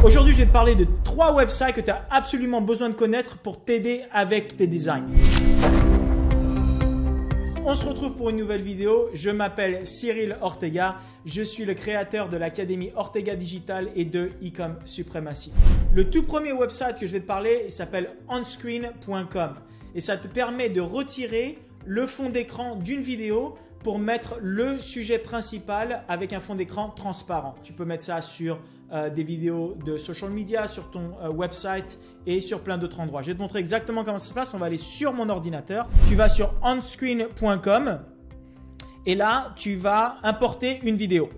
Aujourd'hui, je vais te parler de 3 websites que tu as absolument besoin de connaître pour t'aider avec tes designs. On se retrouve pour une nouvelle vidéo. Je m'appelle Cyril Ortega. Je suis le créateur de l'Académie Ortega Digital et de Ecom Supremacy. Le tout premier website que je vais te parler, il s'appelle onscreen.com et ça te permet de retirer le fond d'écran d'une vidéo pour mettre le sujet principal avec un fond d'écran transparent. Tu peux mettre ça sur des vidéos de social media, sur ton website et sur plein d'autres endroits. Je vais te montrer exactement comment ça se passe. On va aller sur mon ordinateur. Tu vas sur onscreen.com et là, tu vas importer une vidéo.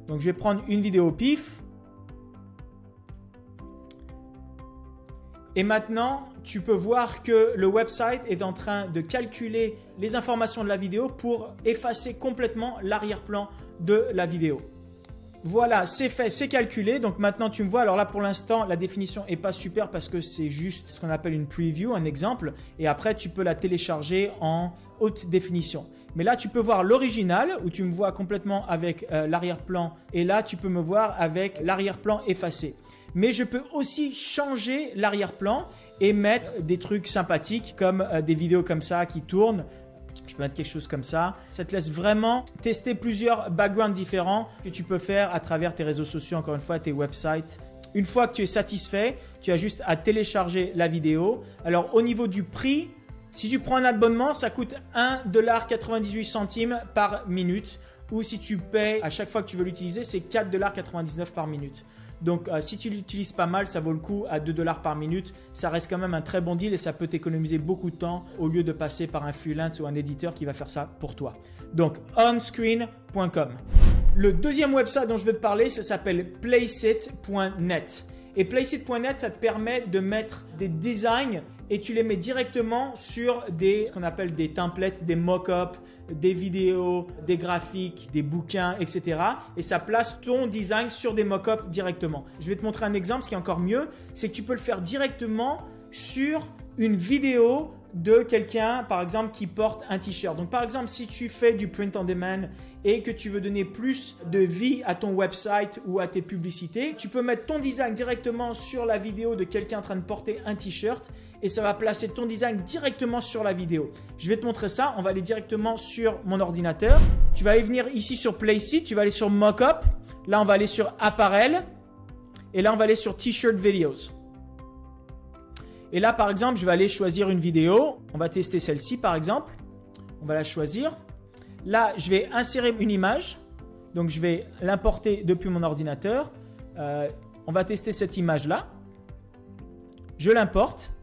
Donc, je vais prendre une vidéo au pif. Et maintenant, tu peux voir que le website est en train de calculer les informations de la vidéo pour effacer complètement l'arrière-plan de la vidéo. Voilà, c'est fait, c'est calculé. Donc maintenant, tu me vois. Alors là, pour l'instant, la définition n'est pas super parce que c'est juste ce qu'on appelle une preview, un exemple. Et après, tu peux la télécharger en haute définition. Mais là, tu peux voir l'original où tu me vois complètement avec l'arrière-plan. Et là, tu peux me voir avec l'arrière-plan effacé. Mais je peux aussi changer l'arrière-plan et mettre des trucs sympathiques comme des vidéos comme ça qui tournent. Je peux mettre quelque chose comme ça. Ça te laisse vraiment tester plusieurs backgrounds différents que tu peux faire à travers tes réseaux sociaux, encore une fois, tes websites. Une fois que tu es satisfait, tu as juste à télécharger la vidéo. Alors, au niveau du prix, si tu prends un abonnement, ça coûte 1,98 $ par minute. Ou si tu payes à chaque fois que tu veux l'utiliser, c'est 4,99 $ par minute. Donc, si tu l'utilises pas mal, ça vaut le coup à 2 $ par minute. Ça reste quand même un très bon deal et ça peut t'économiser beaucoup de temps au lieu de passer par un freelance ou un éditeur qui va faire ça pour toi. Donc, onscreen.com. Le deuxième website dont je vais te parler, ça s'appelle placeit.net. Et placeit.net, ça te permet de mettre des designs et tu les mets directement sur ce qu'on appelle des templates, des mock-ups, des vidéos, des graphiques, des bouquins, etc. Et ça place ton design sur des mock-ups directement. Je vais te montrer un exemple. Ce qui est encore mieux, c'est que tu peux le faire directement sur une vidéo de quelqu'un, par exemple, qui porte un t-shirt. Donc, par exemple, si tu fais du print on demand et que tu veux donner plus de vie à ton website ou à tes publicités, tu peux mettre ton design directement sur la vidéo de quelqu'un en train de porter un t-shirt et ça va placer ton design directement sur la vidéo. Je vais te montrer ça. On va aller directement sur mon ordinateur. Tu vas aller venir ici sur Placeit. Tu vas aller sur Mockup. Là, on va aller sur Apparel. Et là, on va aller sur T-shirt Videos. Et là, par exemple, je vais aller choisir une vidéo. On va tester celle-ci, par exemple. On va la choisir. Là, je vais insérer une image. Donc, je vais l'importer depuis mon ordinateur. On va tester cette image-là. Je l'importe.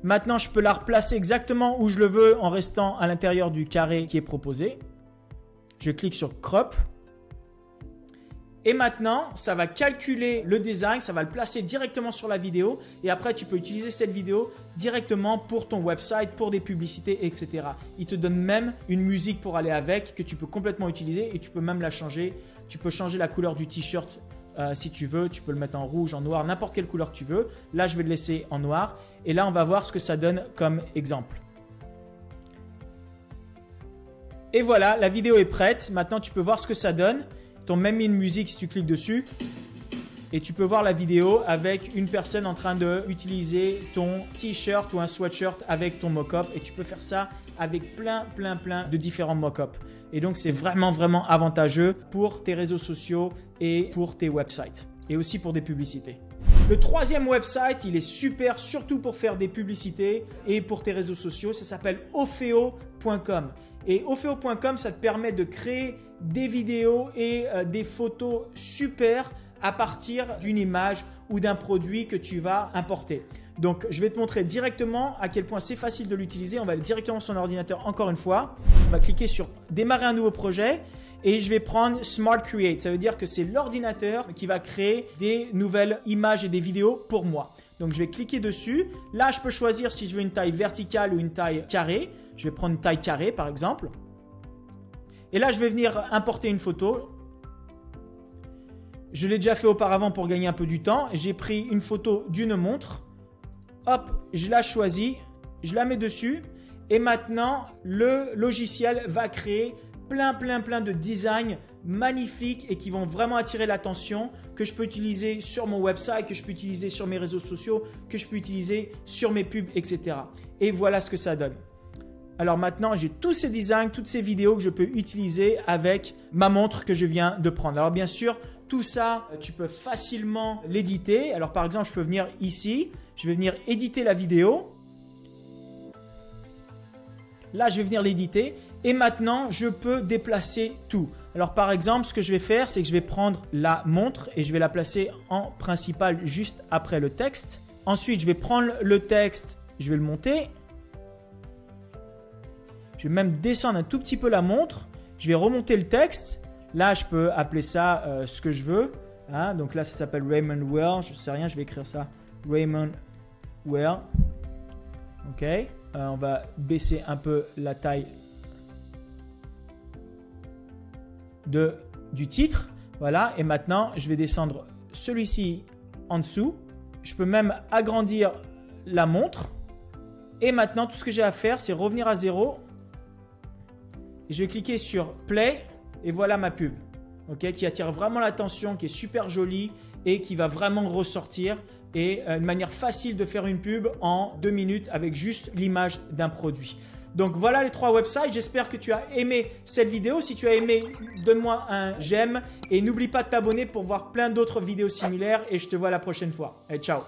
Maintenant, je peux la replacer exactement où je le veux en restant à l'intérieur du carré qui est proposé. Je clique sur Crop. Et maintenant, ça va calculer le design, ça va le placer directement sur la vidéo. Et après, tu peux utiliser cette vidéo directement pour ton website, pour des publicités, etc. Il te donne même une musique pour aller avec que tu peux complètement utiliser et tu peux même la changer. Tu peux changer la couleur du t-shirt si tu veux. Tu peux le mettre en rouge, en noir, n'importe quelle couleur tu veux. Là, je vais le laisser en noir. Et là, on va voir ce que ça donne comme exemple. Et voilà, la vidéo est prête. Maintenant, tu peux voir ce que ça donne. Ils t'ont même mis une musique si tu cliques dessus. Et tu peux voir la vidéo avec une personne en train d'utiliser ton t-shirt ou un sweatshirt avec ton mock-up. Et tu peux faire ça avec plein de différents mock-ups. Et donc, c'est vraiment avantageux pour tes réseaux sociaux et pour tes websites. Et aussi pour des publicités. Le troisième website, il est super, surtout pour faire des publicités et pour tes réseaux sociaux. Ça s'appelle ofeo.com. Et ofeo.com, ça te permet de créer des vidéos et des photos super à partir d'une image ou d'un produit que tu vas importer. Donc, je vais te montrer directement à quel point c'est facile de l'utiliser. On va aller directement sur son ordinateur encore une fois. On va cliquer sur « Démarrer un nouveau projet ». Et je vais prendre Smart Create. Ça veut dire que c'est l'ordinateur qui va créer des nouvelles images et des vidéos pour moi. Donc, je vais cliquer dessus. Là, je peux choisir si je veux une taille verticale ou une taille carrée. Je vais prendre une taille carrée, par exemple. Et là, je vais venir importer une photo. Je l'ai déjà fait auparavant pour gagner un peu du temps. J'ai pris une photo d'une montre. Hop, je la choisis. Je la mets dessus. Et maintenant, le logiciel va créer plein de designs magnifiques et qui vont vraiment attirer l'attention, que je peux utiliser sur mon website, que je peux utiliser sur mes réseaux sociaux, que je peux utiliser sur mes pubs, etc. Et voilà ce que ça donne. Alors maintenant, j'ai tous ces designs, toutes ces vidéos que je peux utiliser avec ma montre que je viens de prendre. Alors bien sûr, tout ça, tu peux facilement l'éditer. Alors par exemple, je peux venir ici, je vais venir éditer la vidéo. Là, je vais venir l'éditer et maintenant, je peux déplacer tout. Alors par exemple, ce que je vais faire, c'est que je vais prendre la montre et je vais la placer en principal juste après le texte. Ensuite, je vais prendre le texte, je vais le monter. Je vais même descendre un tout petit peu la montre. Je vais remonter le texte. Là, je peux appeler ça ce que je veux. Hein? Donc là, ça s'appelle Raymond Wear. Je ne sais rien, je vais écrire ça. Raymond Wear. OK. On va baisser un peu la taille du titre. Voilà. Et maintenant, je vais descendre celui-ci en dessous. Je peux même agrandir la montre. Et maintenant, tout ce que j'ai à faire, c'est revenir à 0. Et je vais cliquer sur Play. Et voilà ma pub, okay, qui attire vraiment l'attention, qui est super jolie et qui va vraiment ressortir. Et une manière facile de faire une pub en 2 minutes avec juste l'image d'un produit. Donc voilà les 3 websites. J'espère que tu as aimé cette vidéo. Si tu as aimé, donne-moi un j'aime. Et n'oublie pas de t'abonner pour voir plein d'autres vidéos similaires. Et je te vois la prochaine fois. Allez, ciao!